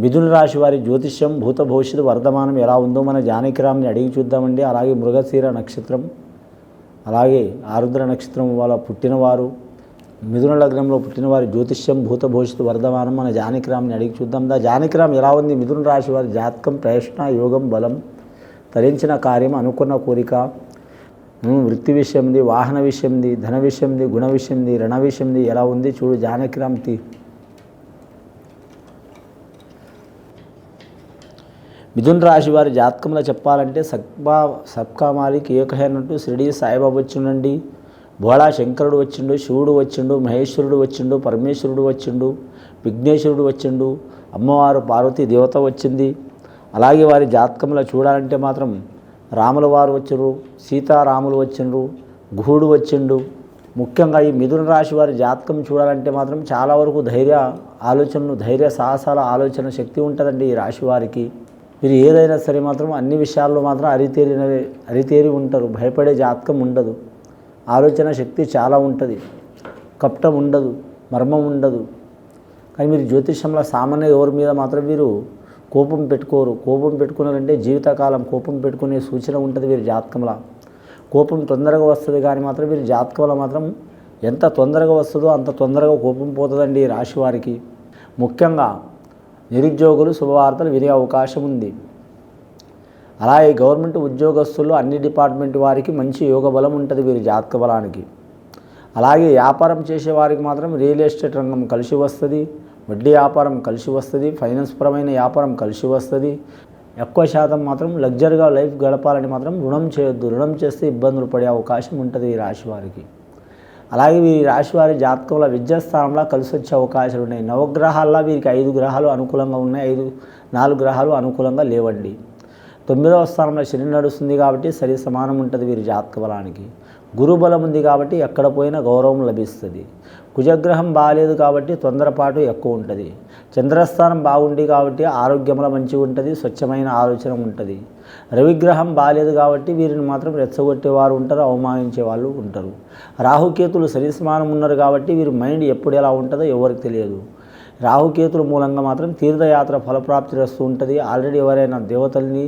మిథున రాశి వారి జ్యోతిష్యం భూత భవిష్యత్తు వర్ధమానం ఎలా ఉందో మన జానకిరామ్ని అడిగి చూద్దామండి. అలాగే మృగశిర నక్షత్రం, అలాగే ఆరుద్ర నక్షత్రం వాళ్ళ పుట్టినవారు, మిథున లగ్నంలో పుట్టినవారి జ్యోతిష్యం భూత భవిష్యత్తు వర్ధమానం మన జానకిరామ్ని అడిగి చూద్దాం. జానకిరామ్ ఎలా ఉంది? మిథున రాశి వారి జాతకం ప్రయత్న యోగం బలం, తరించిన కార్యం, అనుకున్న కోరిక, వృత్తి విషయంది, వాహన విషయంది, ధన విషయంది, గుణ విషయంది, రుణ విషయంది ఎలా ఉంది చూడు జానకిరామ్. మిథున రాశి వారి జాతకంలో చెప్పాలంటే సబ్కా మాలిక్ ఏక హై అన్నట్టు షిరిడి సాయిబాబా వచ్చిండండి, భోళా శంకరుడు వచ్చిండు, శివుడు వచ్చిండు, మహేశ్వరుడు వచ్చిండు, పరమేశ్వరుడు వచ్చిండు, విఘ్నేశ్వరుడు వచ్చిండు, అమ్మవారు పార్వతీ దేవత వచ్చింది. అలాగే వారి జాతకంలో చూడాలంటే మాత్రం రాముల వారు వచ్చిండ్రు, సీతారాములు వచ్చిండ్రు, గుహుడు వచ్చిండు. ముఖ్యంగా ఈ మిథున రాశి వారి జాతకం చూడాలంటే మాత్రం చాలా వరకు ధైర్య సాహసాల ఆలోచన శక్తి ఉంటుందండి ఈ రాశి వారికి. వీరు ఏదైనా సరే మాత్రం అన్ని విషయాల్లో మాత్రం అరితేరి ఉంటారు. భయపడే జాతకం ఉండదు, ఆలోచన శక్తి చాలా ఉంటుంది, కపటం ఉండదు, మర్మం ఉండదు. కానీ మీరు జ్యోతిష్యంలో సామాన్య ఎవరి మీద మాత్రం వీరు కోపం పెట్టుకోరు. కోపం పెట్టుకున్నారంటే జీవితకాలం కోపం పెట్టుకునే సూచన ఉంటుంది వీరి జాతకంలో. కోపం తొందరగా వస్తుంది కానీ మాత్రం వీరి జాతకంలో మాత్రం ఎంత తొందరగా వస్తుందో అంత తొందరగా కోపం పోతుందండి ఈ రాశి వారికి. ముఖ్యంగా నిరుద్యోగులు శుభవార్తలు వినే అవకాశం ఉంది. అలాగే గవర్నమెంట్ ఉద్యోగస్తులు అన్ని డిపార్ట్మెంట్ వారికి మంచి యోగ బలం ఉంటుంది వీరి జాతక బలానికి. అలాగే వ్యాపారం చేసేవారికి మాత్రం రియల్ ఎస్టేట్ రంగం కలిసి వస్తుంది, వడ్డీ వ్యాపారం కలిసి వస్తుంది, ఫైనాన్స్ పరమైన వ్యాపారం కలిసి వస్తుంది. ఎక్కువ శాతం మాత్రం లగ్జరీగా లైఫ్ గడపాలని మాత్రం రుణం చేయొద్దు. రుణం చేస్తే ఇబ్బందులు పడే అవకాశం ఉంటుంది ఈ రాశి వారికి. అలాగే ఈ రాశి వారి జాతకంలో విద్యాస్థానంలో కలిసి వచ్చే అవకాశాలు ఉన్నాయి. నవగ్రహాల్లో వీరికి 5 గ్రహాలు అనుకూలంగా ఉన్నాయి, 4 గ్రహాలు అనుకూలంగా లేవండి. 9వ స్థానంలో శని నడుస్తుంది కాబట్టి సరి సమానం ఉంటుంది వీరి జాతక బలానికి. గురుబలం ఉంది కాబట్టి ఎక్కడ పోయినా గౌరవం లభిస్తుంది. కుజగ్రహం బాగాలేదు కాబట్టి తొందరపాటు ఎక్కువ ఉంటుంది. చంద్రస్థానం బాగుంది కాబట్టి ఆరోగ్యంలో మంచిగా ఉంటుంది, స్వచ్ఛమైన ఆలోచన ఉంటుంది. రవిగ్రహం బాగాలేదు కాబట్టి వీరిని మాత్రం రెచ్చగొట్టేవారు ఉంటారు, అవమానించే వాళ్ళు ఉంటారు. రాహుకేతులు సరిసమానం ఉన్నారు కాబట్టి వీరి మైండ్ ఎప్పుడు ఎలా ఉంటుందో ఎవరికి తెలియదు. రాహుకేతుల మూలంగా మాత్రం తీర్థయాత్ర ఫలప్రాప్తి వస్తూ ఉంటుంది. ఆల్రెడీ ఎవరైనా దేవతల్ని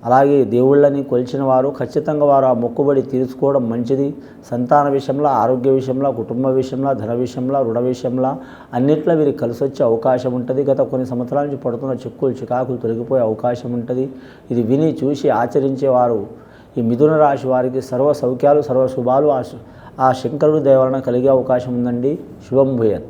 అలాగే దేవుళ్ళని కొలిచిన వారు ఖచ్చితంగా వారు ఆ మొక్కుబడి తీర్చుకోవడం మంచిది. సంతాన విషయంలో, ఆరోగ్య విషయంలో, కుటుంబ విషయంలో, ధన విషయంలో, రుణ విషయంలో అన్నిట్లో వీరికి కలిసి వచ్చే అవకాశం ఉంటుంది. గత కొన్ని సంవత్సరాల నుంచి పడుతున్న చిక్కులు చికాకులు తొలగిపోయే అవకాశం ఉంటుంది. ఇది విని చూసి ఆచరించేవారు ఈ మిథున రాశి వారికి సర్వ సౌఖ్యాలు, సర్వ శుభాలు ఆ శంకరుడి దయ వలన కలిగే అవకాశం ఉందండి. శుభం భూయాత్.